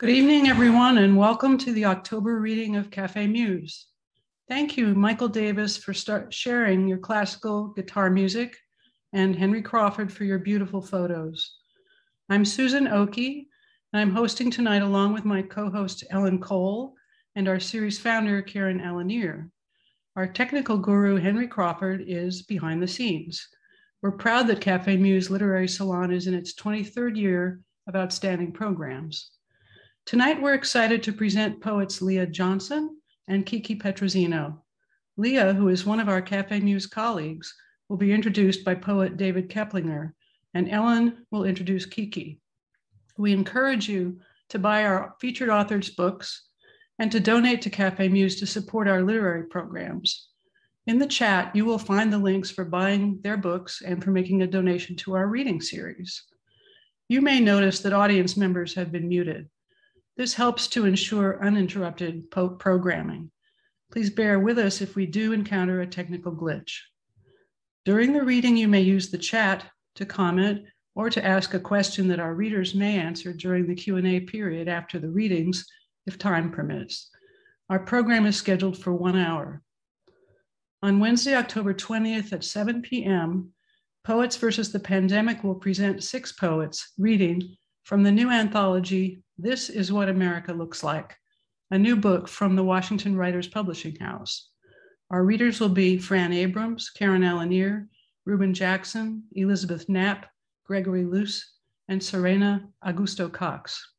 Good evening, everyone, and welcome to the October reading of Cafe Muse. Thank you, Michael Davis, for sharing your classical guitar music, and Henry Crawford for your beautiful photos. I'm Susan Oakey, and I'm hosting tonight along with my co-host Ellen Cole and our series founder, Karen Alanier. Our technical guru, Henry Crawford, is behind the scenes. We're proud that Cafe Muse Literary Salon is in its 23rd year of outstanding programs. Tonight, we're excited to present poets Leah Johnson and Kiki Petrosino. Leah, who is one of our Cafe Muse colleagues, will be introduced by poet David Keplinger, and Ellen will introduce Kiki. We encourage you to buy our featured authors' books and to donate to Cafe Muse to support our literary programs. In the chat, you will find the links for buying their books and for making a donation to our reading series. You may notice that audience members have been muted. This helps to ensure uninterrupted programming. Please bear with us if we do encounter a technical glitch. During the reading, you may use the chat to comment or to ask a question that our readers may answer during the Q&A period after the readings, if time permits. Our program is scheduled for 1 hour. On Wednesday, October 20th at 7 p.m., Poets versus the Pandemic will present 6 poets reading from the new anthology, This Is What America Looks Like, a new book from the Washington Writers Publishing House. Our readers will be Fran Abrams, Karen Alanier, Reuben Jackson, Elizabeth Knapp, Gregory Luce, and Serena Augusto Cox.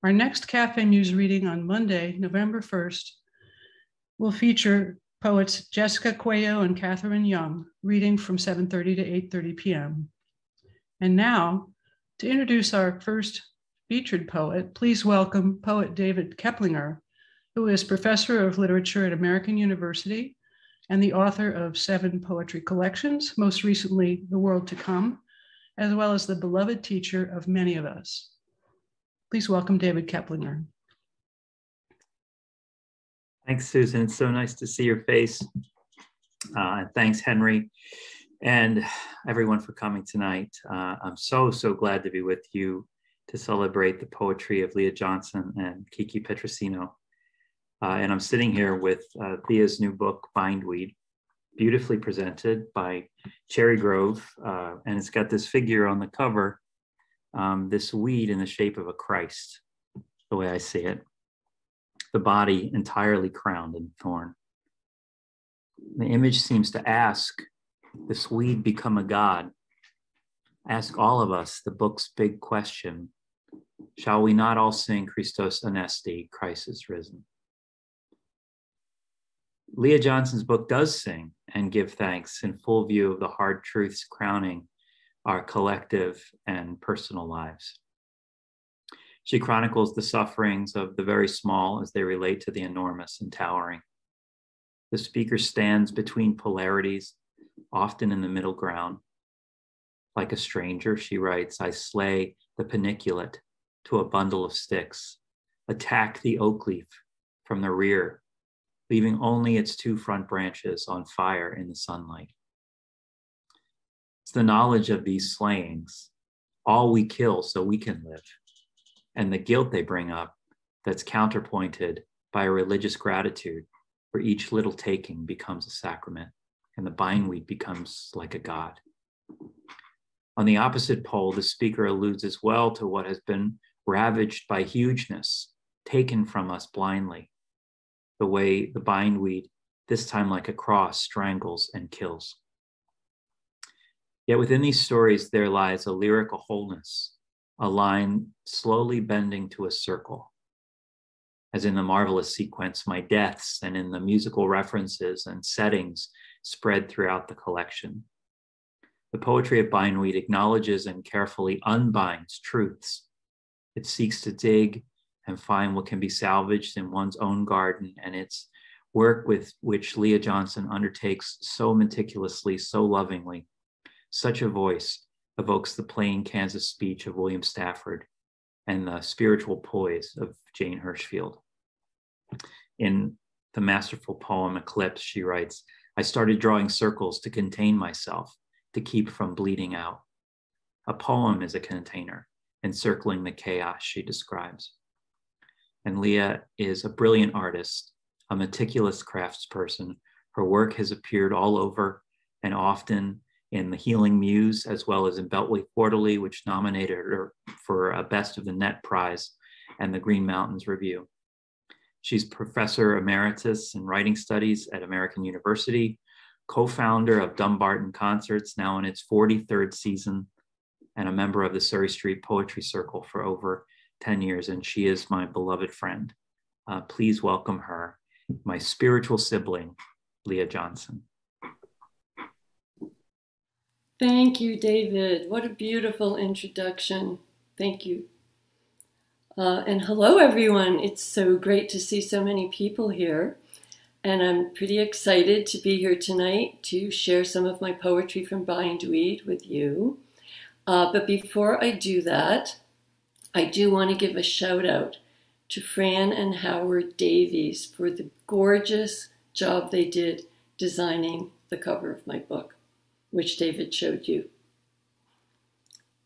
Our next Cafe Muse reading on Monday, November 1st, will feature poets Jessica Cuello and Catherine Young, reading from 7:30 to 8:30 p.m. And now, to introduce our first featured poet, please welcome poet David Keplinger, who is professor of literature at American University and the author of 7 poetry collections, most recently The World to Come, as well as the beloved teacher of many of us. Please welcome David Keplinger. Thanks, Susan. It's so nice to see your face. Thanks, Henry, and everyone for coming tonight. I'm so glad to be with you to celebrate the poetry of Leah Johnson and Kiki Petrosino. And I'm sitting here with Leah's new book, Bindweed, beautifully presented by Cherry Grove. And it's got this figure on the cover, this weed in the shape of a Christ, the way I see it. The body entirely crowned in thorn. The image seems to ask, this weed become a god? Ask all of us the book's big question. Shall we not all sing Christos Anesti, Christ is risen? Leah Johnson's book does sing and give thanks in full view of the hard truths crowning our collective and personal lives. She chronicles the sufferings of the very small as they relate to the enormous and towering. The speaker stands between polarities, often in the middle ground. Like a stranger, she writes, I slay the paniculate to a bundle of sticks, attack the oak leaf from the rear, leaving only its 2 front branches on fire in the sunlight. It's the knowledge of these slayings, all we kill so we can live, and the guilt they bring up that's counterpointed by a religious gratitude where each little taking becomes a sacrament and the bindweed becomes like a god. On the opposite pole, the speaker alludes as well to what has been ravaged by hugeness, taken from us blindly, the way the bindweed, this time like a cross, strangles and kills. Yet within these stories, there lies a lyrical wholeness, a line slowly bending to a circle. As in the marvelous sequence, My Deaths, and in the musical references and settings spread throughout the collection. The poetry of Bindweed acknowledges and carefully unbinds truths. It seeks to dig and find what can be salvaged in one's own garden, and its work with which Leah Johnson undertakes so meticulously, so lovingly. Such a voice evokes the plain Kansas speech of William Stafford and the spiritual poise of Jane Hirshfield. In the masterful poem Eclipse, she writes, I started drawing circles to contain myself, to keep from bleeding out. A poem is a container, encircling the chaos she describes. and Leah is a brilliant artist, a meticulous craftsperson. Her work has appeared all over and often in the Healing Muse, as well as in Beltway Quarterly, which nominated her for a Best of the Net Prize and the Green Mountains Review. She's Professor Emeritus in Writing Studies at American University, co-founder of Dumbarton Concerts, now in its 43rd season, and a member of the Surrey Street Poetry Circle for over 10 years, and she is my beloved friend. Please welcome her, my spiritual sibling, Leah Johnson. Thank you, David. What a beautiful introduction. Thank you. And hello, everyone. It's so great to see so many people here. And I'm pretty excited to be here tonight to share some of my poetry from Bindweed with you. But before I do that, I do want to give a shout out to Fran and Howard Davies for the gorgeous job they did designing the cover of my book, which David showed you.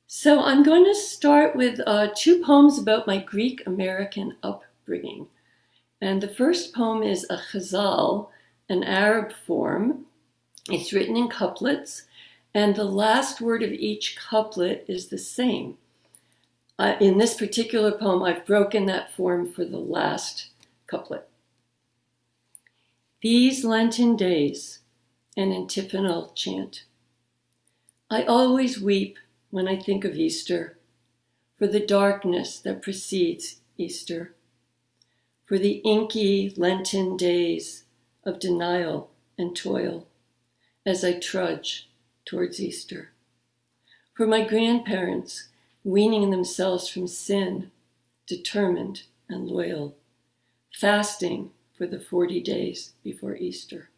So I'm going to start with 2 poems about my Greek American upbringing. And the first poem is a ghazal, an Arab form. It's written in couplets, and the last word of each couplet is the same. In this particular poem, I've broken that form for the last couplet. These Lenten days, an antiphonal chant. I always weep when I think of Easter, for the darkness that precedes Easter, for the inky Lenten days of denial and toil as I trudge towards Easter, for my grandparents weaning themselves from sin, determined and loyal, fasting for the 40 days before Easter,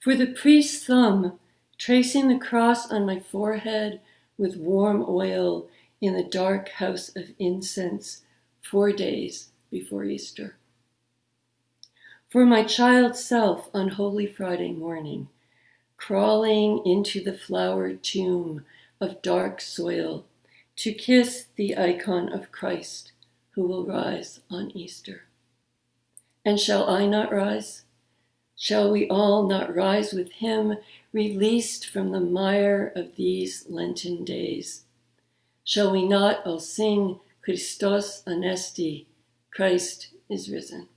for the priest's thumb tracing the cross on my forehead with warm oil in the dark house of incense 4 days before Easter. For my child self on Holy Friday morning, crawling into the flowered tomb of dark soil to kiss the icon of Christ who will rise on Easter. And shall I not rise? Shall we all not rise with him, released from the mire of these Lenten days? Shall we not all sing Christos Anesti, Christ is risen?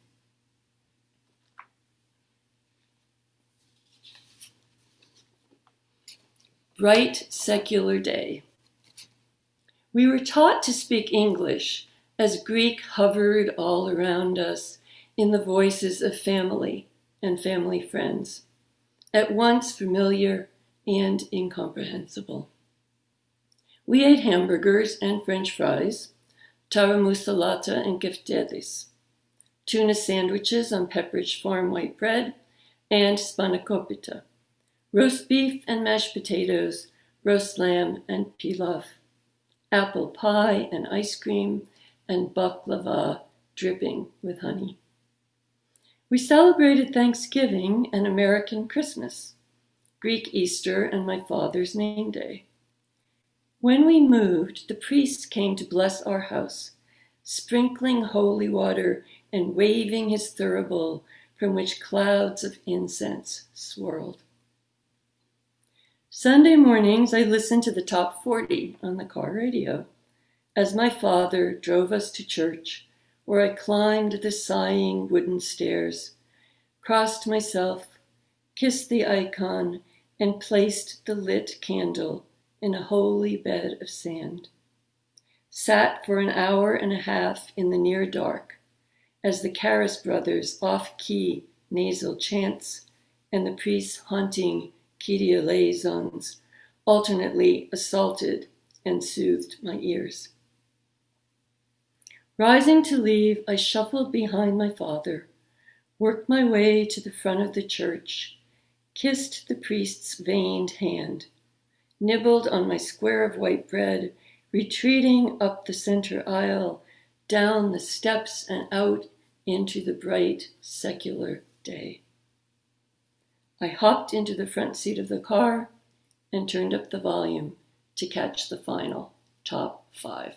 Bright secular day. We were taught to speak English as Greek hovered all around us in the voices of family and family friends, at once familiar and incomprehensible. We ate hamburgers and French fries, taramusalata and keftedes, tuna sandwiches on Pepperidge Farm white bread, and spanakopita, roast beef and mashed potatoes, roast lamb and pilaf, apple pie and ice cream, and baklava dripping with honey. We celebrated Thanksgiving and American Christmas, Greek Easter, and my father's name day. When we moved, the priest came to bless our house, sprinkling holy water and waving his thurible from which clouds of incense swirled. Sunday mornings, I listened to the top 40 on the car radio as my father drove us to church, where I climbed the sighing wooden stairs, crossed myself, kissed the icon, and placed the lit candle in a holy bed of sand. Sat for an hour and a half in the near dark as the Karras brothers' off-key nasal chants and the priest's haunting Kyrie eleisons alternately assaulted and soothed my ears. Rising to leave, I shuffled behind my father, worked my way to the front of the church, kissed the priest's veined hand, nibbled on my square of white bread, retreating up the center aisle, down the steps and out into the bright secular day. I hopped into the front seat of the car and turned up the volume to catch the final top 5.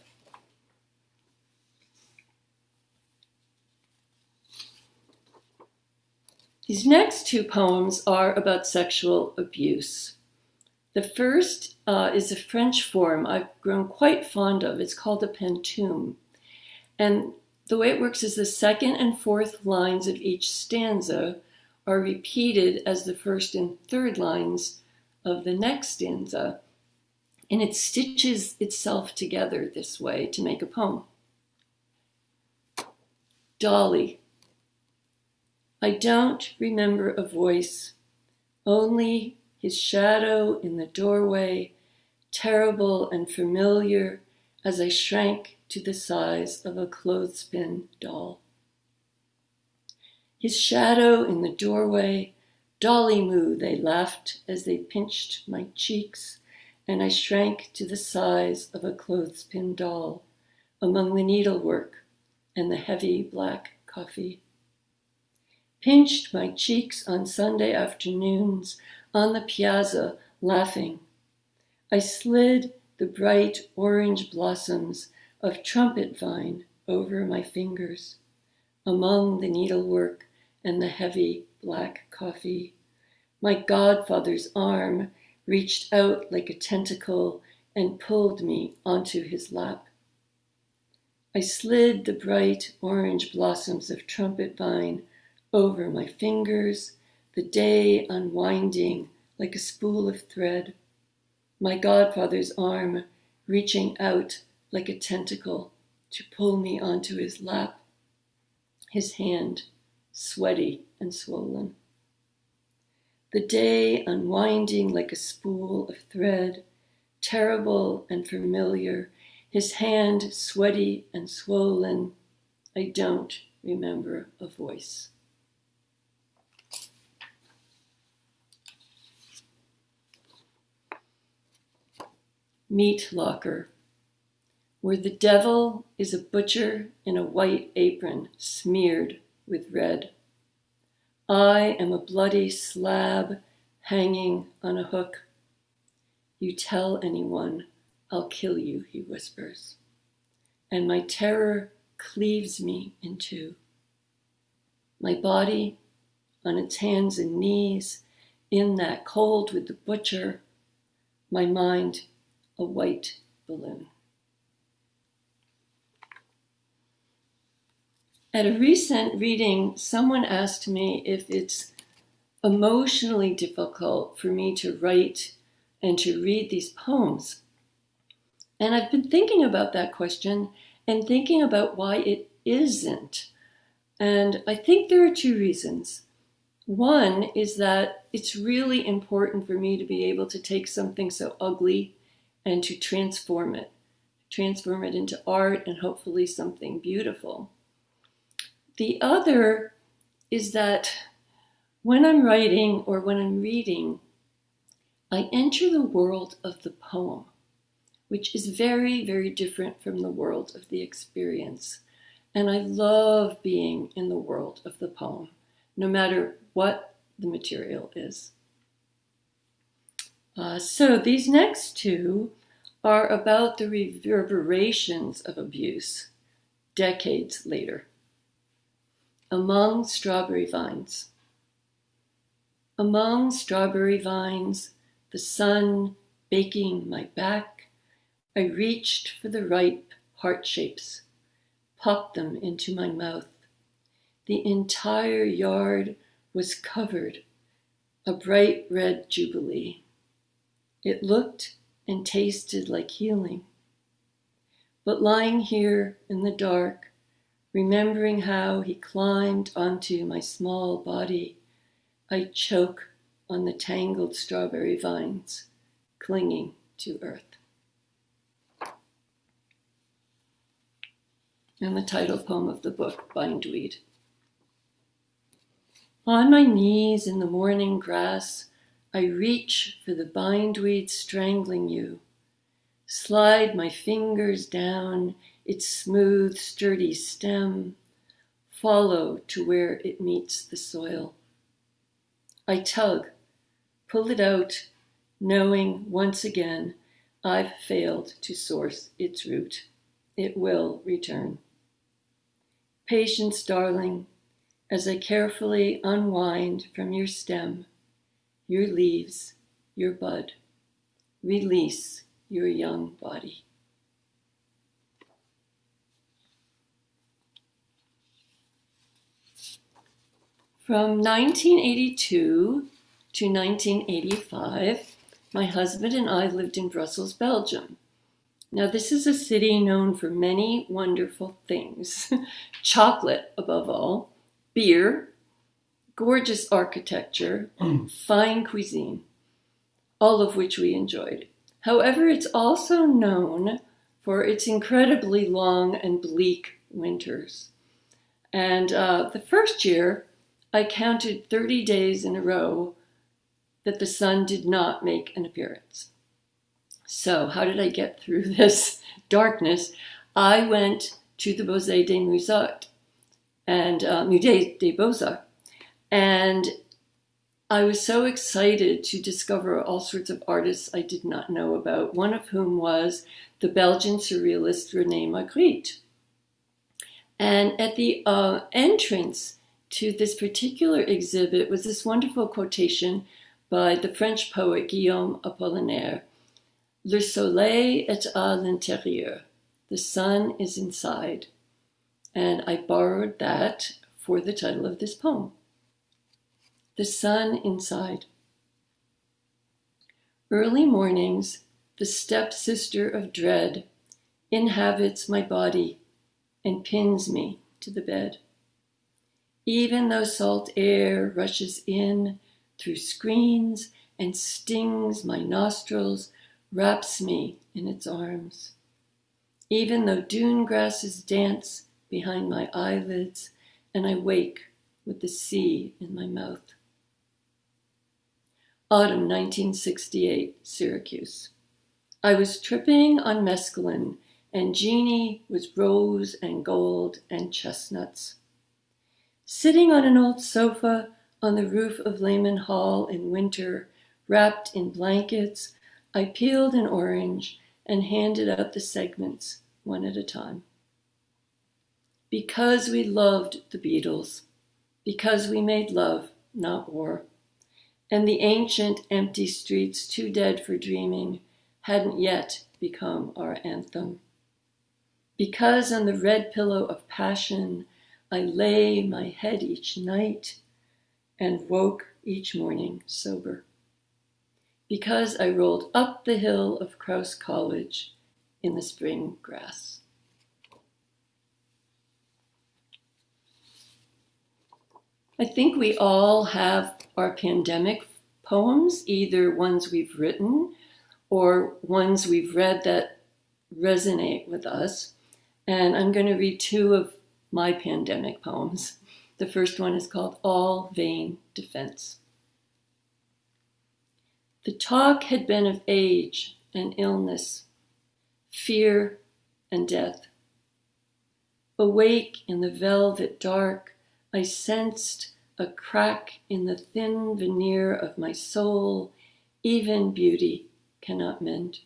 These next two poems are about sexual abuse. The first is a French form I've grown quite fond of. It's called a pantoum. And the way it works is the second and fourth lines of each stanza are repeated as the first and third lines of the next stanza. And it stitches itself together this way to make a poem. Dolly. I don't remember a voice, only his shadow in the doorway, terrible and familiar as I shrank to the size of a clothespin doll. His shadow in the doorway, dolly moo, they laughed as they pinched my cheeks, and I shrank to the size of a clothespin doll among the needlework and the heavy black coffee. Pinched my cheeks on Sunday afternoons on the piazza, laughing. I slid the bright orange blossoms of trumpet vine over my fingers, among the needlework and the heavy black coffee. My godfather's arm reached out like a tentacle and pulled me onto his lap. I slid the bright orange blossoms of trumpet vine over my fingers, the day unwinding like a spool of thread, my godfather's arm reaching out like a tentacle to pull me onto his lap, his hand sweaty and swollen. The day unwinding like a spool of thread, terrible and familiar, his hand sweaty and swollen. I don't remember a voice. Meat locker, where the devil is a butcher in a white apron smeared with red. I am a bloody slab hanging on a hook. You tell anyone, I'll kill you, he whispers. And my terror cleaves me in two. My body on its hands and knees in that cold with the butcher, my mind a white balloon. At a recent reading, someone asked me if it's emotionally difficult for me to write and to read these poems. And I've been thinking about that question and thinking about why it isn't. And I think there are two reasons. One is that it's really important for me to be able to take something so ugly and to transform it into art and hopefully something beautiful. The other is that when I'm writing or when I'm reading, I enter the world of the poem, which is very, very different from the world of the experience. And I love being in the world of the poem, no matter what the material is. So these next two are about the reverberations of abuse decades later. Among strawberry vines. Among strawberry vines, the sun baking my back, I reached for the ripe heart shapes, popped them into my mouth. The entire yard was covered, a bright red jubilee. It looked and tasted like healing. But lying here in the dark, remembering how he climbed onto my small body, I choke on the tangled strawberry vines, clinging to earth. And the title poem of the book, Bindweed. On my knees in the morning grass, I reach for the bindweed strangling you, slide my fingers down its smooth, sturdy stem, follow to where it meets the soil. I tug, pull it out, knowing once again I've failed to source its root. It will return. Patience, darling, as I carefully unwind from your stem, your leaves, your bud. Release your young body. From 1982 to 1985, my husband and I lived in Brussels, Belgium. Now, this is a city known for many wonderful things. Chocolate, above all, beer, gorgeous architecture, fine cuisine, all of which we enjoyed. However, it's also known for its incredibly long and bleak winters. And the first year, I counted 30 days in a row that the sun did not make an appearance. So how did I get through this darkness? I went to the Musée des Beaux-Arts and Musée des Beaux-Arts, and I was so excited to discover all sorts of artists I did not know about, one of whom was the Belgian surrealist René Magritte. And at the entrance to this particular exhibit was this wonderful quotation by the French poet Guillaume Apollinaire. Le soleil est à l'intérieur. The sun is inside. And I borrowed that for the title of this poem. The sun inside. Early mornings, the stepsister of dread inhabits my body and pins me to the bed. Even though salt air rushes in through screens and stings my nostrils, wraps me in its arms. Even though dune grasses dance behind my eyelids and I wake with the sea in my mouth. Autumn 1968, Syracuse. I was tripping on mescaline and Jeannie was rose and gold and chestnuts. Sitting on an old sofa on the roof of Lehman Hall in winter, wrapped in blankets, I peeled an orange and handed out the segments one at a time. Because we loved the Beatles, because we made love, not war, and the ancient empty streets too dead for dreaming hadn't yet become our anthem. Because on the red pillow of passion I lay my head each night and woke each morning sober. Because I rolled up the hill of Crouse College in the spring grass. I think we all have our pandemic poems, either ones we've written or ones we've read that resonate with us. And I'm going to read two of my pandemic poems. The first one is called All Vain Defense. The talk had been of age and illness, fear and death. Awake in the velvet dark, I sensed a crack in the thin veneer of my soul, even beauty cannot mend.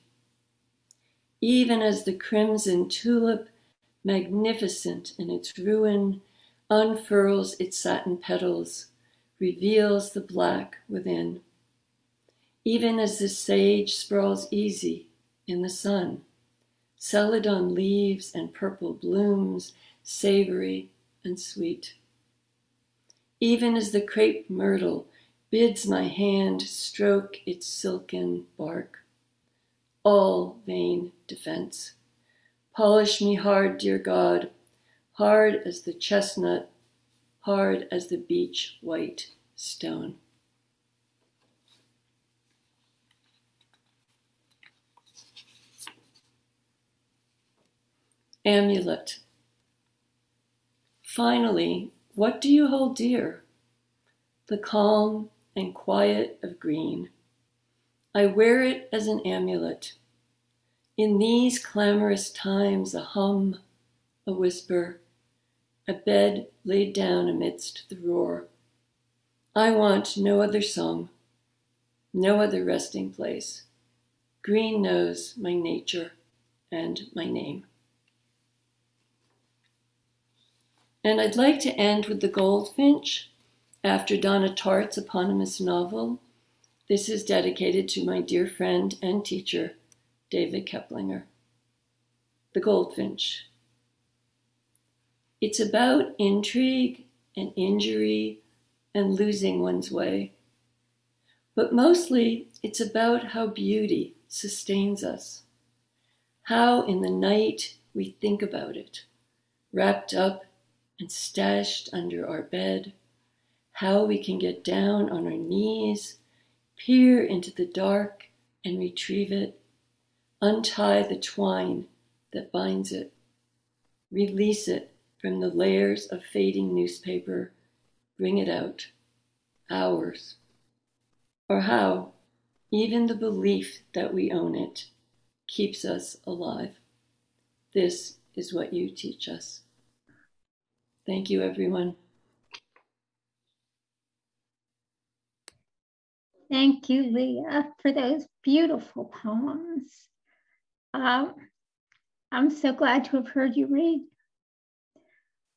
Even as the crimson tulip, magnificent in its ruin, unfurls its satin petals, reveals the black within. Even as the sage sprawls easy in the sun, celadon leaves and purple blooms, savory and sweet. Even as the crepe myrtle bids my hand stroke its silken bark. All vain defense. Polish me hard, dear God, hard as the chestnut, hard as the beach white stone. Amulet. Finally, what do you hold dear? The calm and quiet of green. I wear it as an amulet. In these clamorous times, a hum, a whisper, a bed laid down amidst the roar. I want no other song, no other resting place. Green knows my nature and my name. And I'd like to end with The Goldfinch, after Donna Tartt's eponymous novel. This is dedicated to my dear friend and teacher, David Keplinger. The Goldfinch. It's about intrigue and injury and losing one's way. But mostly it's about how beauty sustains us. How in the night we think about it, wrapped up and stashed under our bed. How we can get down on our knees, peer into the dark and retrieve it, untie the twine that binds it, release it from the layers of fading newspaper, bring it out, ours. Or how even the belief that we own it keeps us alive. This is what you teach us. Thank you, everyone. Thank you, Leah, for those beautiful poems. I'm so glad to have heard you read.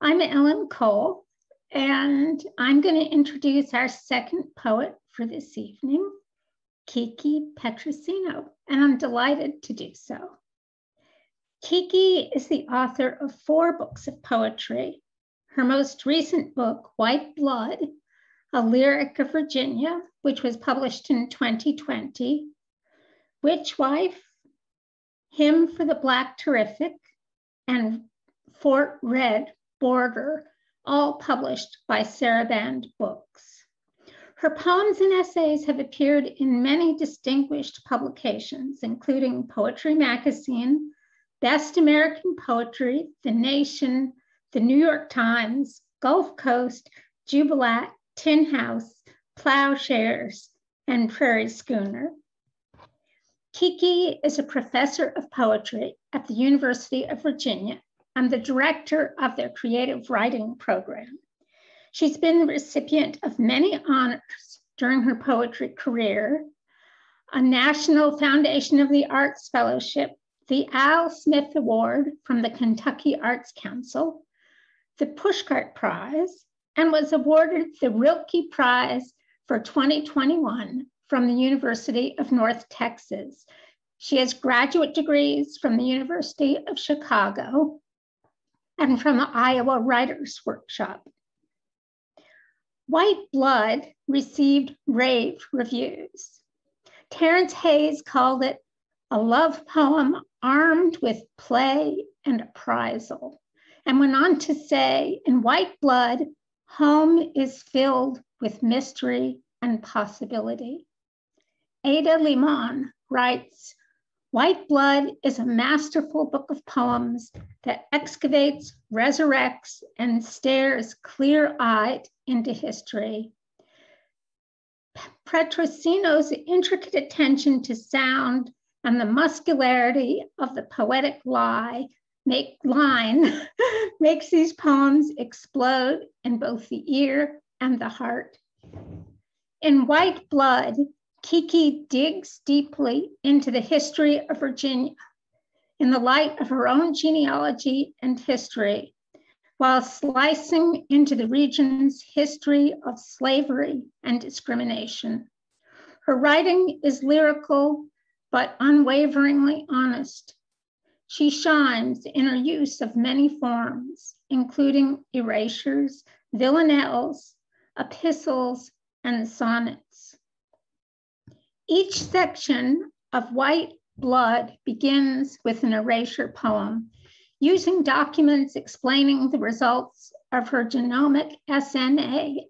I'm Ellen Cole, and I'm going to introduce our second poet for this evening, Kiki Petrosino, and I'm delighted to do so. Kiki is the author of 4 books of poetry. Her most recent book, White Blood, A Lyric of Virginia, which was published in 2020, Witchwife, Hymn for the Black Terrific, and Fort Red Border, all published by Saraband Books. Her poems and essays have appeared in many distinguished publications, including Poetry Magazine, Best American Poetry, The Nation, The New York Times, Gulf Coast, Jubilat, Tin House, Plowshares, and Prairie Schooner. Kiki is a professor of poetry at the University of Virginia and the director of their creative writing program. She's been the recipient of many honors during her poetry career: a National Foundation of the Arts Fellowship, the Al Smith Award from the Kentucky Arts Council, the Pushcart Prize, and was awarded the Rilke Prize for 2021 from the University of North Texas. She has graduate degrees from the University of Chicago and from the Iowa Writers Workshop. White Blood received rave reviews. Terrence Hayes called it a love poem armed with play and appraisal, and went on to say, in White Blood, home is filled with mystery and possibility. Ada Limon writes, White Blood is a masterful book of poems that excavates, resurrects, and stares clear-eyed into history. Petrosino's intricate attention to sound and the muscularity of the poetic line makes these poems explode in both the ear and the heart. In White Blood, Kiki digs deeply into the history of Virginia in the light of her own genealogy and history, while slicing into the region's history of slavery and discrimination. Her writing is lyrical, but unwaveringly honest. She shines in her use of many forms, including erasures, villanelles, epistles, and sonnets. Each section of White Blood begins with an erasure poem, using documents explaining the results of her genomic DNA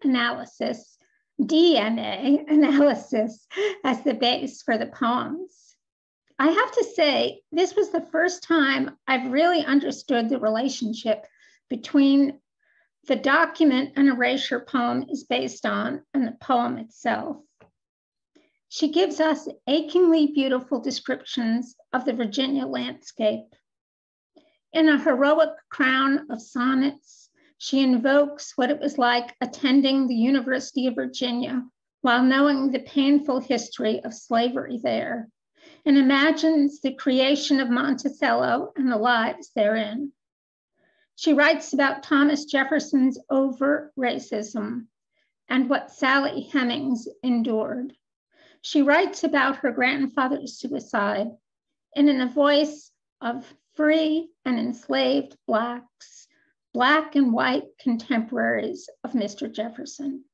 analysis as the base for the poems. I have to say, this was the first time I've really understood the relationship between the document an erasure poem is based on and the poem itself. She gives us achingly beautiful descriptions of the Virginia landscape. In a heroic crown of sonnets, she invokes what it was like attending the University of Virginia while knowing the painful history of slavery there, and imagines the creation of Monticello and the lives therein. She writes about Thomas Jefferson's overt racism and what Sally Hemings endured. She writes about her grandfather's suicide and in a voice of free and enslaved Blacks, Black and white contemporaries of Mr. Jefferson.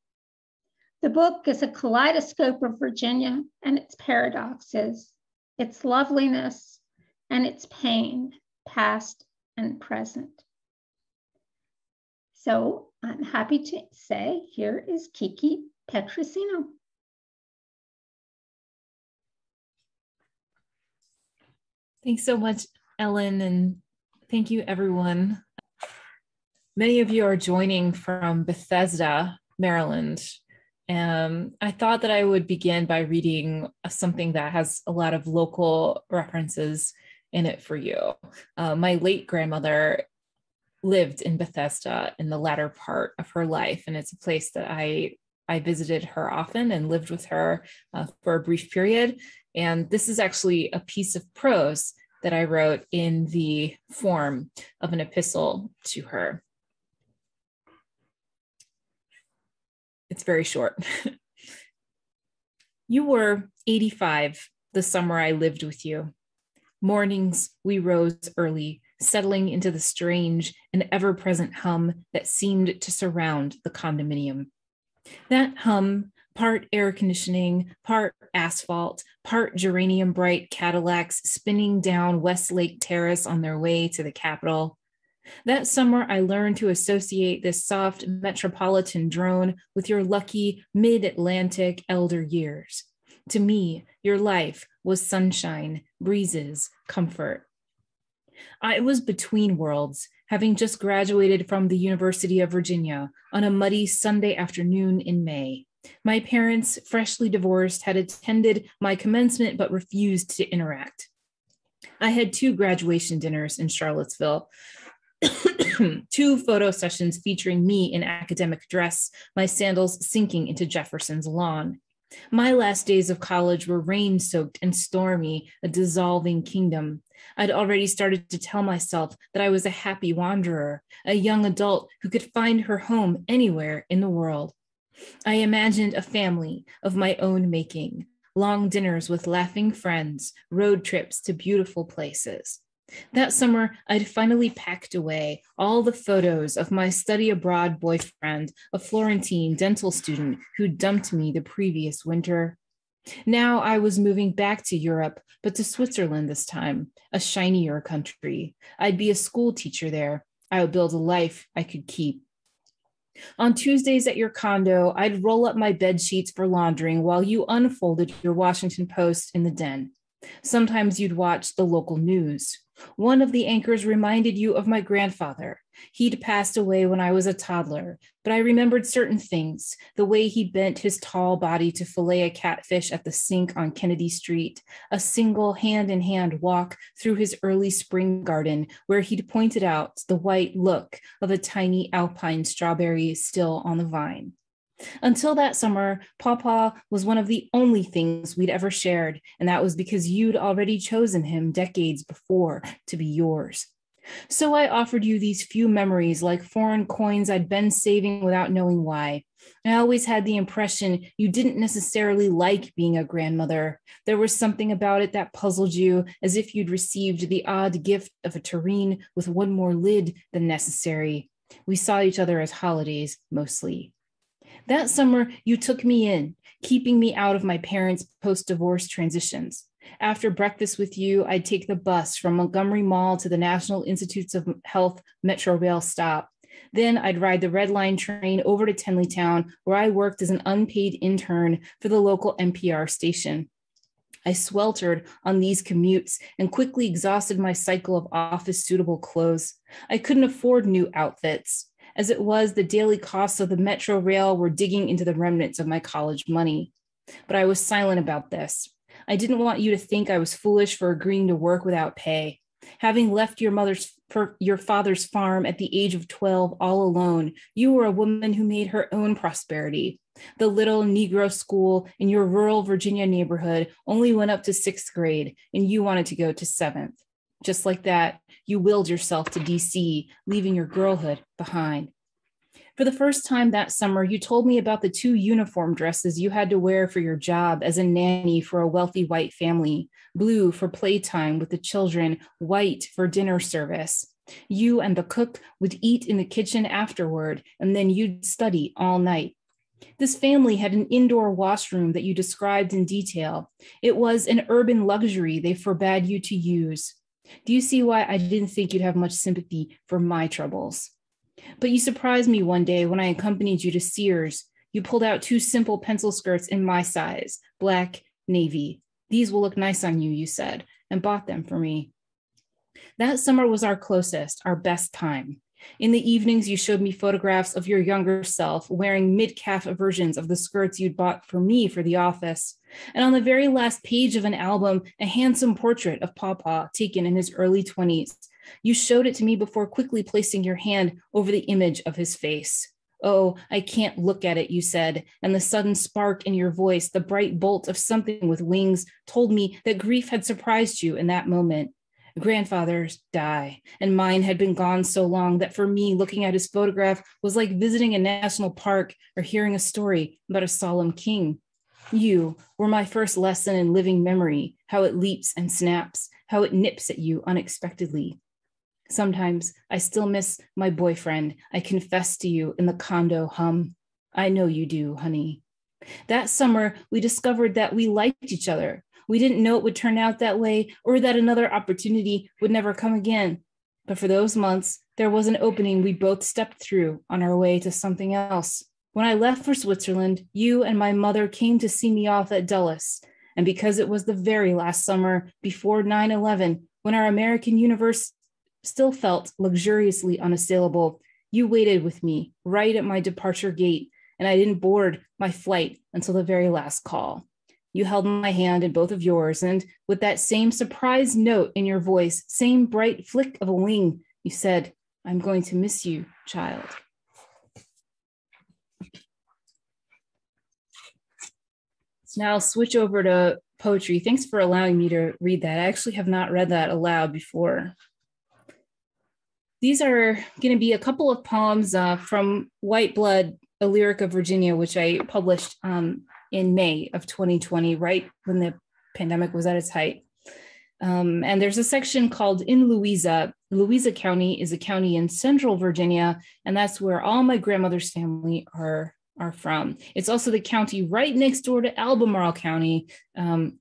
The book is a kaleidoscope of Virginia and its paradoxes, its loveliness, and its pain, past and present. So I'm happy to say, here is Kiki Petrosino. Thanks so much, Ellen, and thank you, everyone. Many of you are joining from Bethesda, Maryland. I thought that I would begin by reading something that has a lot of local references in it for you. My late grandmother lived in Bethesda in the latter part of her life, and it's a place that I visited her often and lived with her for a brief period. And this is actually a piece of prose that I wrote in the form of an epistle to her. It's very short. You were 85 the summer I lived with you. Mornings we rose early, settling into the strange and ever-present hum that seemed to surround the condominium. That hum, part air conditioning, part asphalt, part geranium-bright Cadillacs spinning down Westlake Terrace on their way to the Capitol. That summer, I learned to associate this soft metropolitan drone with your lucky mid-Atlantic elder years. To me, your life was sunshine, breezes, comfort. I was between worlds, having just graduated from the University of Virginia on a muddy Sunday afternoon in May. My parents, freshly divorced, had attended my commencement but refused to interact. I had 2 graduation dinners in Charlottesville, 2 photo sessions featuring me in academic dress, my sandals sinking into Jefferson's lawn. My last days of college were rain-soaked and stormy, a dissolving kingdom. I'd already started to tell myself that I was a happy wanderer, a young adult who could find her home anywhere in the world. I imagined a family of my own making, long dinners with laughing friends, road trips to beautiful places. That summer, I'd finally packed away all the photos of my study abroad boyfriend, a Florentine dental student who dumped me the previous winter. Now I was moving back to Europe, but to Switzerland this time, a shinier country. I'd be a school teacher there. I would build a life I could keep. On Tuesdays at your condo, I'd roll up my bed sheets for laundering while you unfolded your Washington Post in the den. Sometimes you'd watch the local news. One of the anchors reminded you of my grandfather. He'd passed away when I was a toddler, but I remembered certain things, the way he bent his tall body to fillet a catfish at the sink on Kennedy Street, a single hand-in-hand walk through his early spring garden where he'd pointed out the white look of a tiny alpine strawberry still on the vine. Until that summer, Pawpaw was one of the only things we'd ever shared, and that was because you'd already chosen him decades before to be yours. So I offered you these few memories like foreign coins I'd been saving without knowing why. I always had the impression you didn't necessarily like being a grandmother. There was something about it that puzzled you, as if you'd received the odd gift of a tureen with one more lid than necessary. We saw each other as holidays, mostly. That summer, you took me in, keeping me out of my parents' post-divorce transitions. After breakfast with you, I'd take the bus from Montgomery Mall to the National Institutes of Health Metro Rail stop. Then I'd ride the Red Line train over to Tenleytown, where I worked as an unpaid intern for the local NPR station. I sweltered on these commutes and quickly exhausted my cycle of office-suitable clothes. I couldn't afford new outfits. As it was, the daily costs of the Metro Rail were digging into the remnants of my college money. But I was silent about this. I didn't want you to think I was foolish for agreeing to work without pay. Having left your father's farm at the age of 12 all alone, you were a woman who made her own prosperity. The little Negro school in your rural Virginia neighborhood only went up to 6th grade, and you wanted to go to 7th. Just like that, you willed yourself to DC, leaving your girlhood behind. For the first time that summer, you told me about the 2 uniform dresses you had to wear for your job as a nanny for a wealthy white family, blue for playtime with the children, white for dinner service. You and the cook would eat in the kitchen afterward, and then you'd study all night. This family had an indoor washroom that you described in detail. It was an urban luxury they forbade you to use. Do you see why I didn't think you'd have much sympathy for my troubles? But you surprised me one day when I accompanied you to Sears. You pulled out 2 simple pencil skirts in my size, black, navy. These will look nice on you, you said, and bought them for me. That summer was our closest, our best time. In the evenings, you showed me photographs of your younger self wearing mid-calf versions of the skirts you'd bought for me for the office. And on the very last page of an album, a handsome portrait of Papa taken in his early 20s. You showed it to me before quickly placing your hand over the image of his face. Oh, I can't look at it, you said, and the sudden spark in your voice, the bright bolt of something with wings, told me that grief had surprised you in that moment. Grandfathers die, and mine had been gone so long that for me, looking at his photograph was like visiting a national park or hearing a story about a solemn king. You were my first lesson in living memory, how it leaps and snaps, how it nips at you unexpectedly. Sometimes I still miss my boyfriend. I confess to you in the condo hum. I know you do, honey. That summer, we discovered that we liked each other. We didn't know it would turn out that way or that another opportunity would never come again. But for those months, there was an opening we both stepped through on our way to something else. When I left for Switzerland, you and my mother came to see me off at Dulles. And because it was the very last summer before 9/11, when our American universe still felt luxuriously unassailable, you waited with me right at my departure gate, and I didn't board my flight until the very last call. You held my hand in both of yours, and with that same surprised note in your voice, same bright flick of a wing, you said, I'm going to miss you, child. So now I'll switch over to poetry. Thanks for allowing me to read that. I actually have not read that aloud before. These are going to be a couple of poems from White Blood, a Lyric of Virginia, which I published in May of 2020, right when the pandemic was at its height. And there's a section called In Louisa. Louisa County is a county in central Virginia, and that's where all my grandmother's family are from. It's also the county right next door to Albemarle County,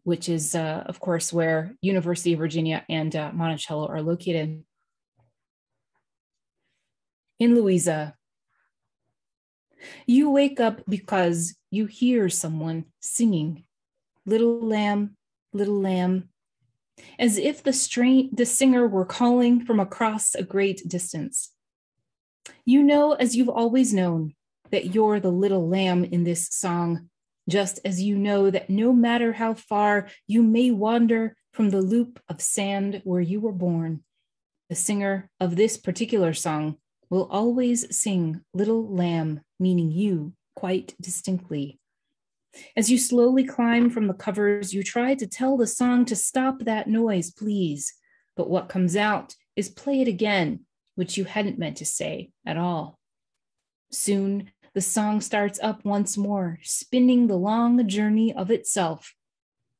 which is, of course, where University of Virginia and Monticello are located. In Louisa, you wake up because you hear someone singing, little lamb, as if the singer were calling from across a great distance. You know, as you've always known, that you're the little lamb in this song, just as you know that no matter how far you may wander from the loop of sand where you were born, the singer of this particular song will always sing little lamb, meaning you, quite distinctly. As you slowly climb from the covers, you try to tell the song to stop that noise, please. But what comes out is play it again, which you hadn't meant to say at all. Soon, the song starts up once more, spinning the long journey of itself.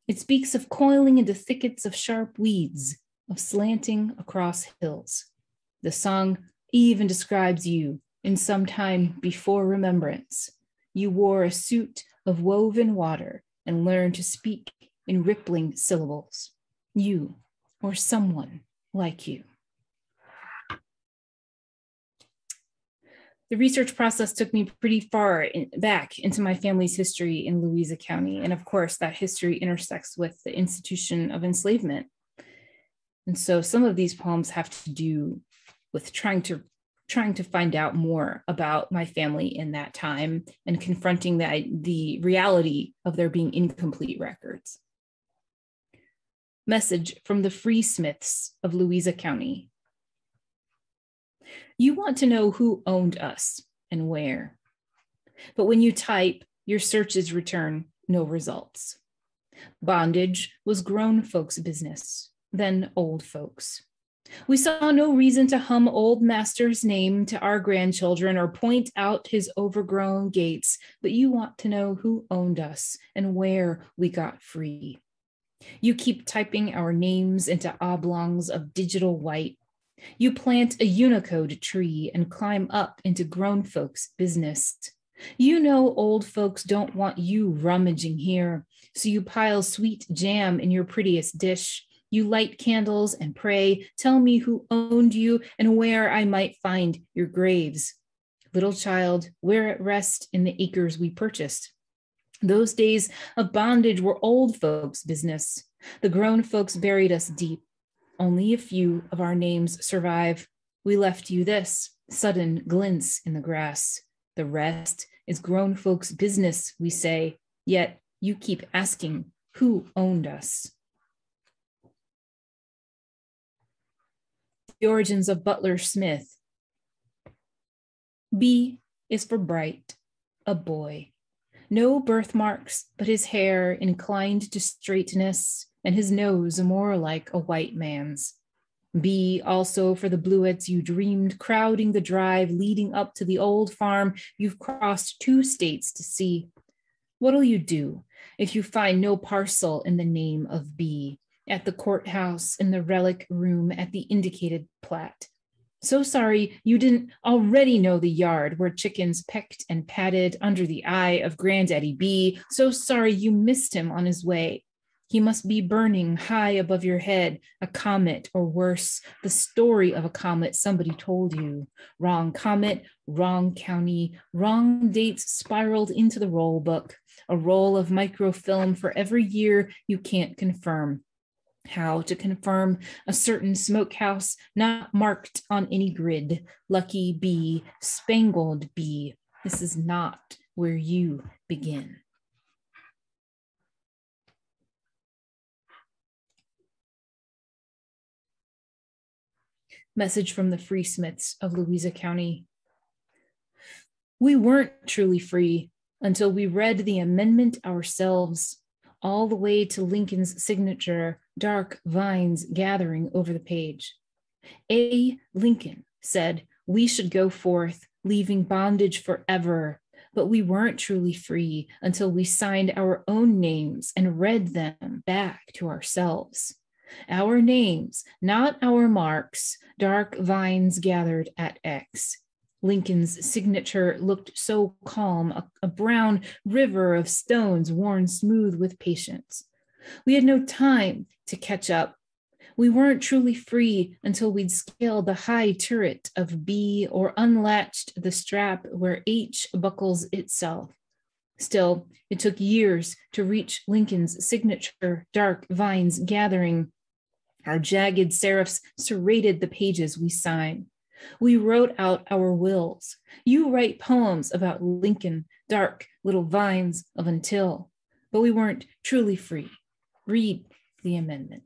It speaks of coiling into thickets of sharp weeds, of slanting across hills. The song even describes you in some time before remembrance. You wore a suit of woven water and learned to speak in rippling syllables. You, or someone like you. The research process took me pretty far back into my family's history in Louisa County. And of course, that history intersects with the institution of enslavement. And so some of these poems have to do with trying to find out more about my family in that time and confronting the reality of there being incomplete records. Message from the Free Smiths of Louisa County. You want to know who owned us and where. But when you type, your searches return no results. Bondage was grown folks' business, then old folks. We saw no reason to hum old master's name to our grandchildren or point out his overgrown gates, but you want to know who owned us and where we got free. You keep typing our names into oblongs of digital white. You plant a Unicode tree and climb up into grown folks' business. You know old folks don't want you rummaging here, so you pile sweet jam in your prettiest dish. You light candles and pray, tell me who owned you and where I might find your graves. Little child, we're at rest in the acres we purchased. Those days of bondage were old folks' business. The grown folks buried us deep. Only a few of our names survive. We left you this, sudden glints in the grass. The rest is grown folks' business, we say, yet you keep asking who owned us. The origins of Butler Smith. B is for bright, a boy. No birthmarks, but his hair inclined to straightness and his nose more like a white man's. B also for the bluets you dreamed, crowding the drive leading up to the old farm you've crossed 2 states to see. What'll you do if you find no parcel in the name of B? At the courthouse, in the relic room, at the indicated plat. So sorry you didn't already know the yard where chickens pecked and patted under the eye of Granddaddy B. So sorry you missed him on his way. He must be burning high above your head, a comet or worse, the story of a comet somebody told you. Wrong comet, wrong county, wrong dates spiraled into the roll book, a roll of microfilm for every year you can't confirm. How to confirm a certain smokehouse not marked on any grid. Lucky B, spangled B. This is not where you begin. Message from the Free Smiths of Louisa County. We weren't truly free until we read the amendment ourselves, all the way to Lincoln's signature, dark vines gathering over the page. A. Lincoln said we should go forth, leaving bondage forever, but we weren't truly free until we signed our own names and read them back to ourselves. Our names, not our marks, dark vines gathered at X. Lincoln's signature looked so calm, a brown river of stones worn smooth with patience. We had no time to catch up. We weren't truly free until we'd scaled the high turret of B or unlatched the strap where H buckles itself. Still, it took years to reach Lincoln's signature, dark vines gathering. Our jagged serifs serrated the pages we signed. We wrote out our wills. You write poems about Lincoln, dark little vines of until, but we weren't truly free. Read the amendment.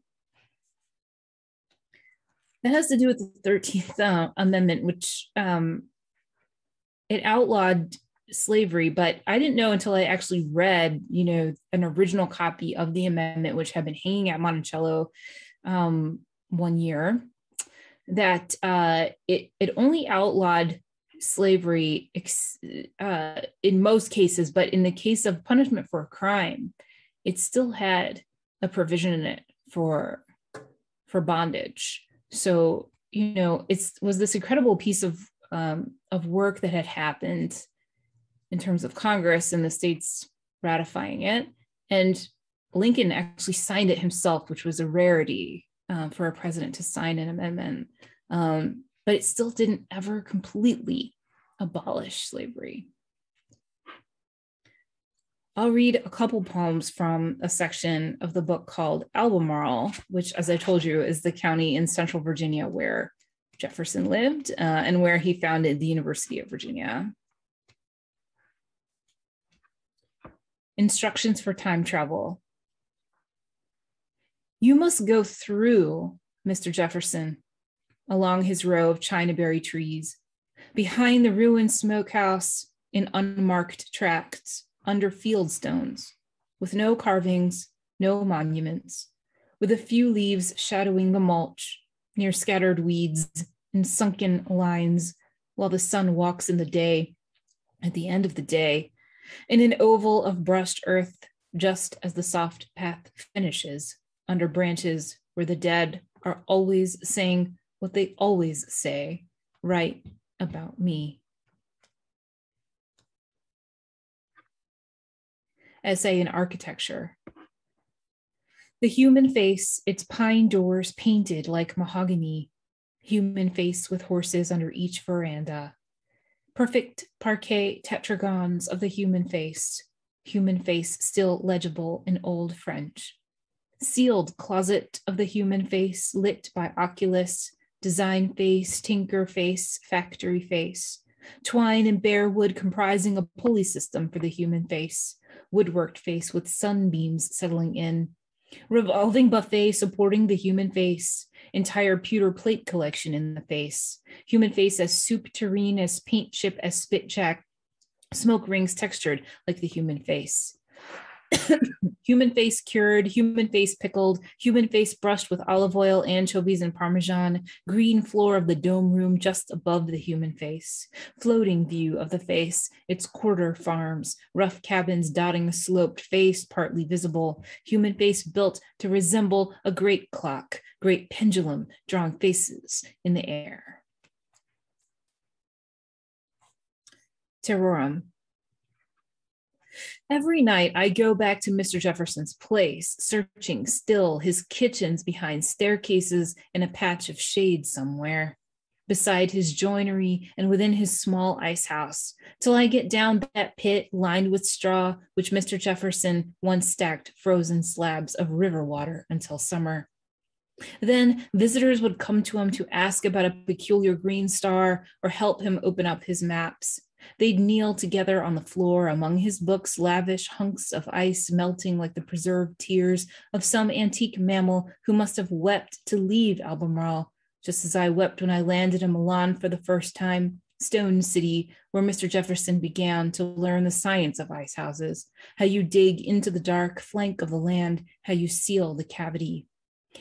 That has to do with the 13th Amendment, which it outlawed slavery, but I didn't know until I actually read, an original copy of the amendment, which had been hanging at Monticello one year, that it only outlawed slavery in most cases, but in the case of punishment for a crime, it still had a provision in it for bondage. So, it was this incredible piece of work that had happened in terms of Congress and the states ratifying it. And Lincoln actually signed it himself, which was a rarity for a president to sign an amendment. But it still didn't ever completely abolish slavery. I'll read a couple poems from a section of the book called Albemarle, which, as I told you, is the county in central Virginia where Jefferson lived and where he founded the University of Virginia. Instructions for time travel. You must go through, Mr. Jefferson, along his row of Chinaberry trees, behind the ruined smokehouse in unmarked tracts, under field stones, with no carvings, no monuments, with a few leaves shadowing the mulch, near scattered weeds and sunken lines, while the sun walks in the day, at the end of the day, in an oval of brushed earth, just as the soft path finishes, under branches where the dead are always saying what they always say, right about me. Essay in Architecture. The human face, its pine doors painted like mahogany, human face with horses under each veranda. Perfect parquet tetragons of the human face still legible in Old French. Sealed closet of the human face lit by oculus, design face, tinker face, factory face. Twine and bare wood comprising a pulley system for the human face, woodworked face with sunbeams settling in. Revolving buffet supporting the human face, entire pewter plate collection in the face, human face as soup tureen, as paint chip, as spit jack, smoke rings textured like the human face. Human face cured, human face pickled, human face brushed with olive oil, anchovies, and Parmesan, green floor of the dome room just above the human face, floating view of the face, its quarter farms, rough cabins dotting the sloped face, partly visible, human face built to resemble a great clock, great pendulum, drawing faces in the air. Terrorum. Every night I go back to Mr. Jefferson's place, searching still his kitchens behind staircases in a patch of shade somewhere, beside his joinery and within his small ice house, till I get down that pit lined with straw, which Mr. Jefferson once stacked frozen slabs of river water until summer. Then visitors would come to him to ask about a peculiar green star or help him open up his maps. They'd kneel together on the floor among his books, lavish hunks of ice melting like the preserved tears of some antique mammal who must have wept to leave Albemarle, just as I wept when I landed in Milan for the first time, Stone City, where Mr. Jefferson began to learn the science of ice houses, how you dig into the dark flank of the land, how you seal the cavity.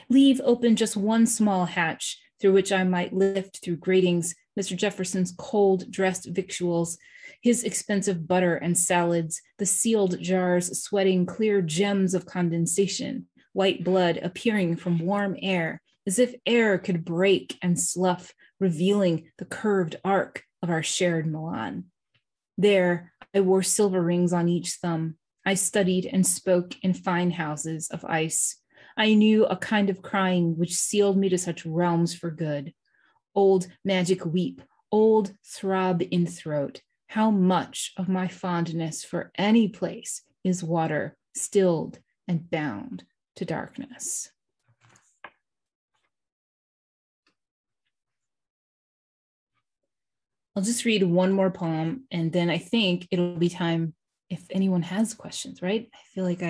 Leave open just one small hatch through which I might lift through gratings Mr. Jefferson's cold dressed victuals, his expensive butter and salads, the sealed jars sweating clear gems of condensation, white blood appearing from warm air, as if air could break and slough, revealing the curved arc of our shared Milan. There, I wore silver rings on each thumb. I studied and spoke in fine houses of ice. I knew a kind of crying which sealed me to such realms for good. Old magic weep, old throb in throat. How much of my fondness for any place is water, stilled and bound to darkness. I'll just read one more poem, and then I think it'll be time if anyone has questions, right? I feel like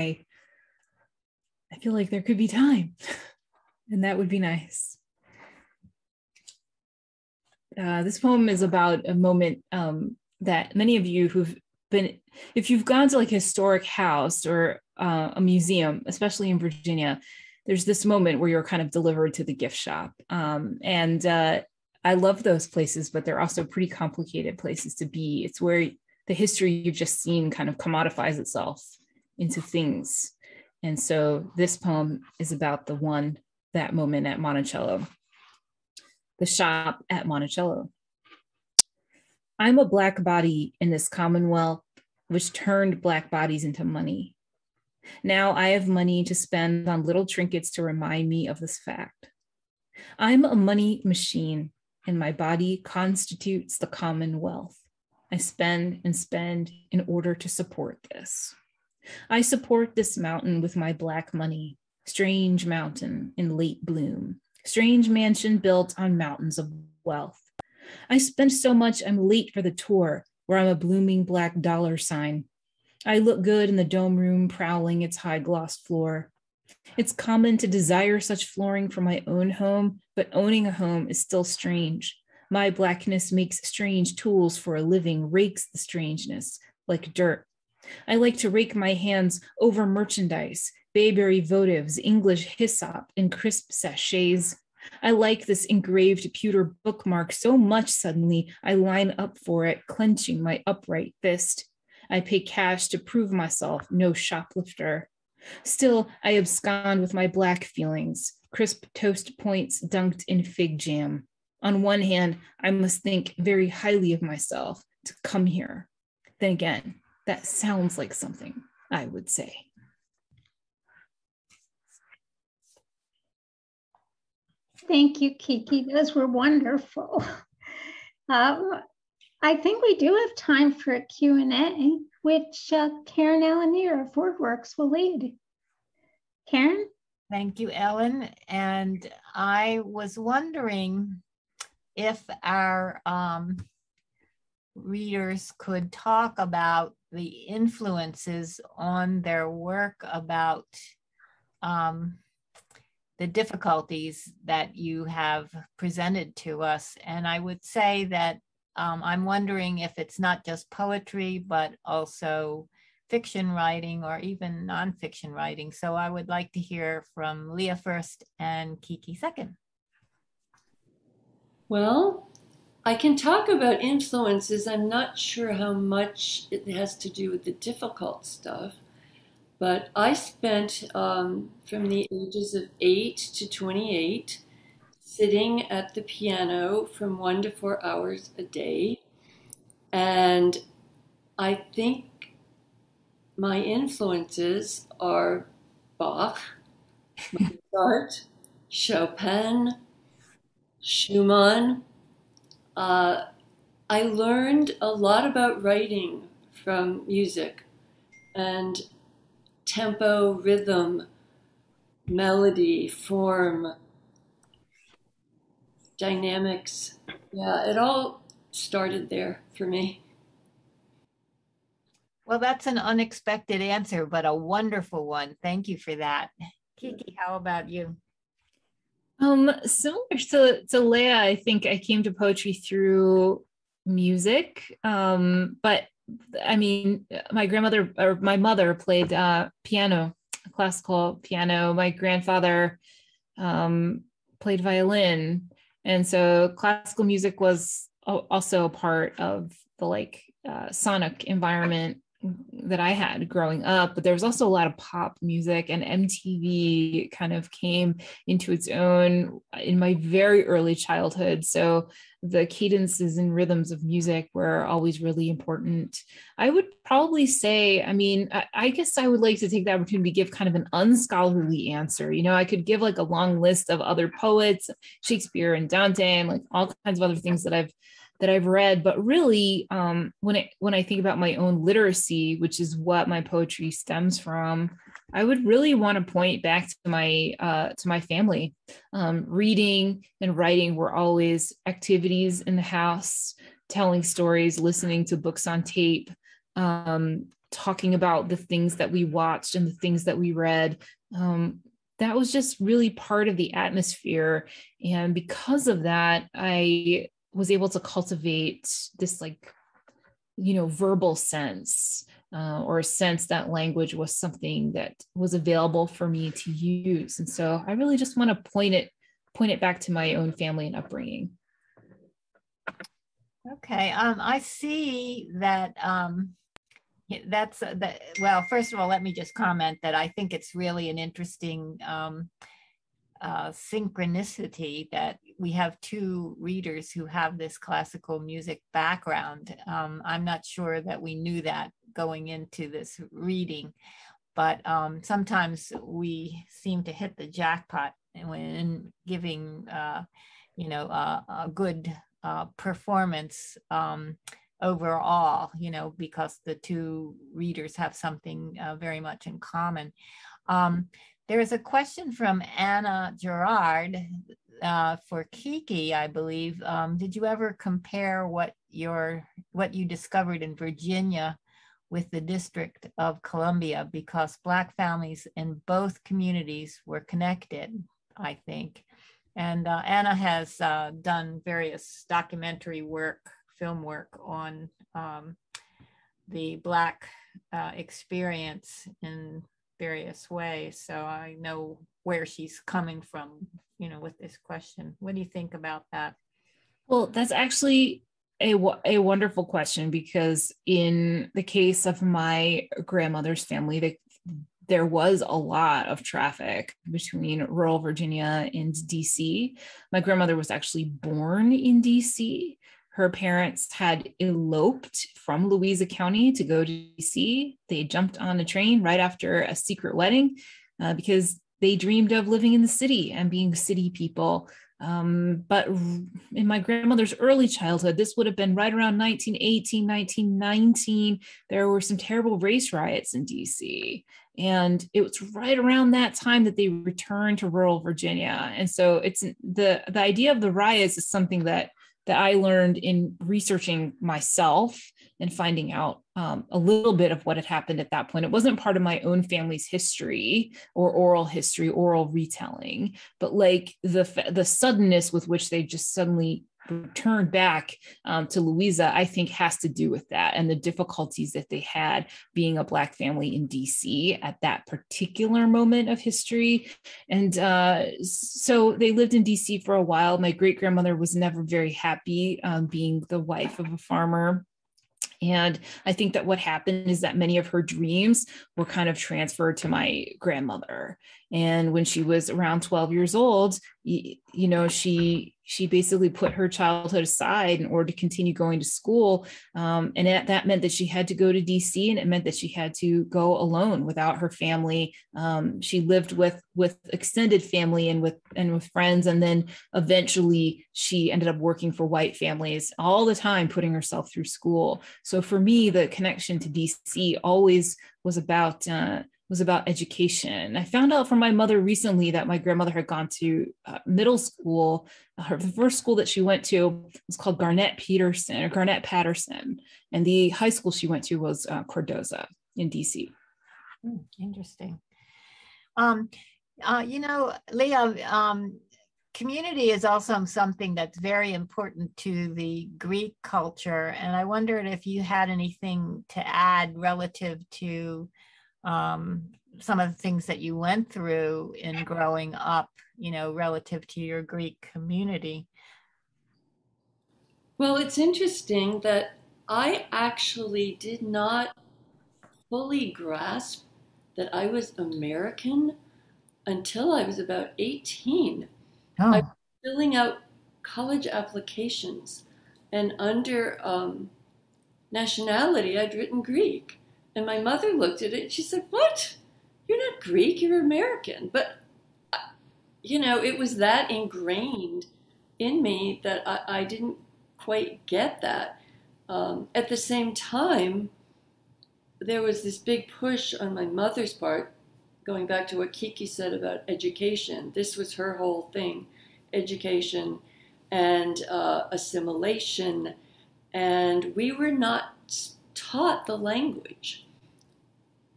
there could be time, and that would be nice. This poem is about a moment that many of you who've been, if you've gone to like a historic house or a museum, especially in Virginia, there's this moment where you're kind of delivered to the gift shop. I love those places, but they're also pretty complicated places to be. It's where the history you've just seen kind of commodifies itself into things. And so this poem is about that moment at Monticello. The shop at Monticello. I'm a black body in this commonwealth which turned black bodies into money. Now I have money to spend on little trinkets to remind me of this fact. I'm a money machine, and my body constitutes the commonwealth. I spend and spend in order to support this. I support this mountain with my black money, strange mountain in late bloom, strange mansion built on mountains of wealth. I spend so much I'm late for the tour, where I'm a blooming black dollar sign. I look good in the dome room, prowling its high-glossed floor. It's common to desire such flooring for my own home, but owning a home is still strange. My blackness makes strange tools for a living, rakes the strangeness like dirt. I like to rake my hands over merchandise, Bayberry votives, English hyssop, and crisp sachets. I like this engraved pewter bookmark so much suddenly I line up for it, clenching my upright fist. I pay cash to prove myself no shoplifter. Still, I abscond with my black feelings, crisp toast points dunked in fig jam. On one hand, I must think very highly of myself to come here. Then again, that sounds like something I would say. Thank you, Kiki. Those were wonderful. I think we do have time for a Q&A, which Karen Alanier of WordWorks will lead. Karen? Thank you, Ellen. And I was wondering if our readers could talk about the influences on their work about the difficulties that you have presented to us. And I would say that I'm wondering if it's not just poetry, but also fiction writing or even nonfiction writing. So I would like to hear from Leah first and Kiki second. Well, I can talk about influences. I'm not sure how much it has to do with the difficult stuff, but I spent from the ages of 8 to 28 sitting at the piano from 1 to 4 hours a day. And I think my influences are Bach, Mozart, Chopin, Schumann. I learned a lot about writing from music and tempo, rhythm, melody, form, dynamics. Yeah, it all started there for me. Well, that's an unexpected answer, but a wonderful one. Thank you for that. Kiki, how about you? Similar to Leah, I think I came to poetry through music. But I mean, my mother played piano, classical piano. My grandfather played violin. And so classical music was also a part of the sonic environment that I had growing up, but there was also a lot of pop music, and MTV kind of came into its own in my very early childhood. So the cadences and rhythms of music were always really important. I would probably say, I mean, I guess I would like to take the opportunity to give kind of an unscholarly answer. You know, I could give like a long list of other poets, Shakespeare and Dante, and like all kinds of other things that I've read, but really, when I think about my own literacy, which is what my poetry stems from, I would really want to point back to my family. Reading and writing were always activities in the house, telling stories, listening to books on tape, talking about the things that we watched and the things that we read. That was just really part of the atmosphere, and because of that, I was able to cultivate this verbal sense, or a sense that language was something that was available for me to use. And so I really just want to point it back to my own family and upbringing. Okay, I see that well, first of all, let me just comment that I think it's really an interesting synchronicity that we have two readers who have this classical music background. I'm not sure that we knew that going into this reading, but sometimes we seem to hit the jackpot when giving, a good performance overall, because the two readers have something very much in common. There's a question from Anna Gerard for Kiki, I believe. Did you ever compare what you discovered in Virginia with the District of Columbia? Because Black families in both communities were connected, I think. And Anna has done various documentary work, film work on the Black experience in various ways. So I know where she's coming from, with this question. What do you think about that? Well, that's actually a wonderful question, because in the case of my grandmother's family, there was a lot of traffic between rural Virginia and DC. My grandmother was actually born in DC. Her parents had eloped from Louisa County to go to DC. They jumped on a train right after a secret wedding because they dreamed of living in the city and being city people. But in my grandmother's early childhood, this would have been right around 1918, 1919. There were some terrible race riots in DC. And it was right around that time that they returned to rural Virginia. And so it's the idea of the riots is something that I learned in researching myself and finding out a little bit of what had happened at that point. It wasn't part of my own family's history or oral retelling, but like the suddenness with which they just suddenly returned back to Louisa, I think has to do with that and the difficulties that they had being a Black family in DC at that particular moment of history. And so they lived in DC for a while. My great-grandmother was never very happy being the wife of a farmer. And I think that what happened is that many of her dreams were kind of transferred to my grandmother. And when she was around 12 years old, she basically put her childhood aside in order to continue going to school. And that meant that she had to go to DC, and it meant that she had to go alone without her family. She lived with extended family and with friends. And then eventually she ended up working for white families all the time, putting herself through school. So for me, the connection to DC always was about education. I found out from my mother recently that my grandmother had gone to middle school. The first school that she went to was called Garnett Patterson, and the high school she went to was Cordoza in DC. Interesting. Leah, community is also something that's very important to the Greek culture, and I wondered if you had anything to add relative to some of the things that you went through in growing up, relative to your Greek community. Well, it's interesting that I actually did not fully grasp that I was American until I was about 18. Oh. I was filling out college applications, and under nationality, I'd written Greek. And my mother looked at it and she said, "What? You're not Greek, you're American." But, it was that ingrained in me that I didn't quite get that. At the same time, there was this big push on my mother's part, going back to what Kiki said about education. This was her whole thing, education and assimilation. And we were not taught the language.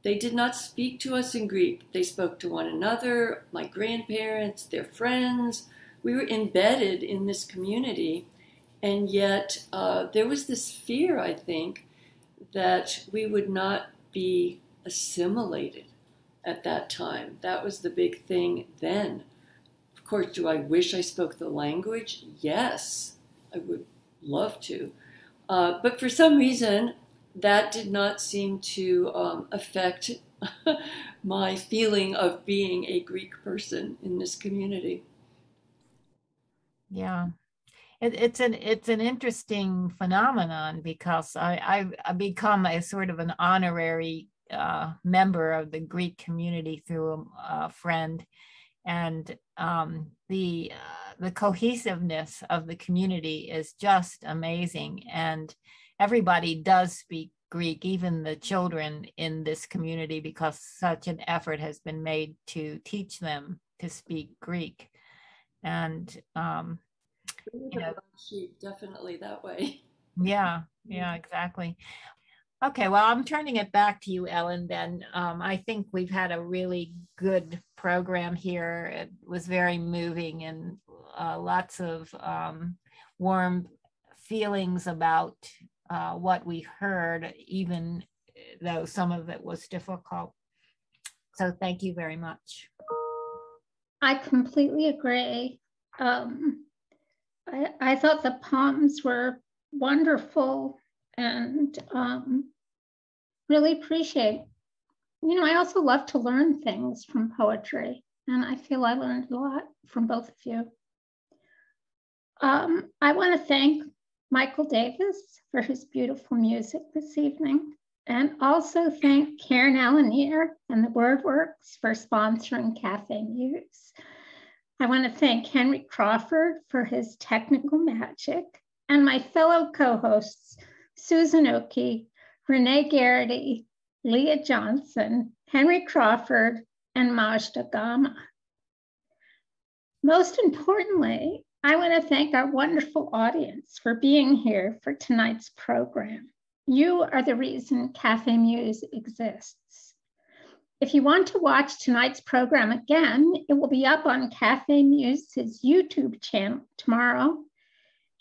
They did not speak to us in Greek. They spoke to one another, my grandparents, their friends. We were embedded in this community, and yet there was this fear, I think, that we would not be assimilated at that time. That was the big thing then. Of course, do I wish I spoke the language? Yes, I would love to. But for some reason, that did not seem to affect my feeling of being a Greek person in this community. Yeah, it's an interesting phenomenon, because I've become a sort of an honorary member of the Greek community through a friend, and the cohesiveness of the community is just amazing, and everybody does speak Greek, even the children in this community, because such an effort has been made to teach them to speak Greek. And definitely that way. Yeah, exactly. Okay, well, I'm turning it back to you, Ellen, then. I think we've had a really good program here. It was very moving, and lots of warm feelings about what we heard, even though some of it was difficult. So thank you very much. I completely agree. I thought the poems were wonderful and really appreciate. You know, I also love to learn things from poetry, and I feel I learned a lot from both of you. I want to thank Michael Davis for his beautiful music this evening, and also thank Karen Alanier and the WordWorks for sponsoring Cafe Muse. I want to thank Henry Crawford for his technical magic, and my fellow co-hosts, Susan Oki, Renee Garrity, Leah Johnson, Henry Crawford, and Majda Gama. Most importantly, I want to thank our wonderful audience for being here for tonight's program. You are the reason Cafe Muse exists. If you want to watch tonight's program again, it will be up on Cafe Muse's YouTube channel tomorrow.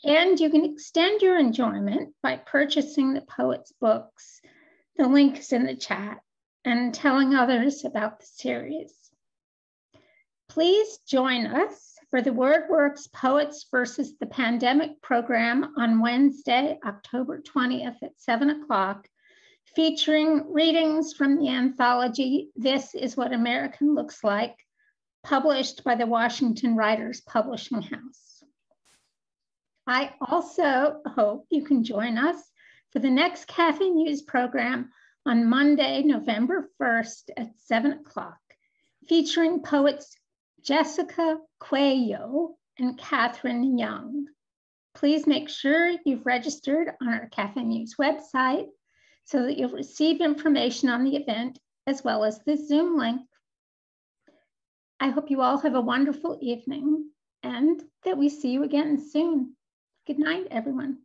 And you can extend your enjoyment by purchasing the poet's books. The link is in the chat, and telling others about the series. Please join us for the WordWorks Poets versus the Pandemic program on Wednesday, October 20th at 7 o'clock, featuring readings from the anthology, This Is What American Looks Like, published by the Washington Writers Publishing House. I also hope you can join us for the next Cafe Muse program on Monday, November 1st at 7 o'clock, featuring poets Jessica Cuello and Catherine Young. Please make sure you've registered on our Cafe Muse website so that you'll receive information on the event as well as the Zoom link. I hope you all have a wonderful evening and that we see you again soon. Good night, everyone.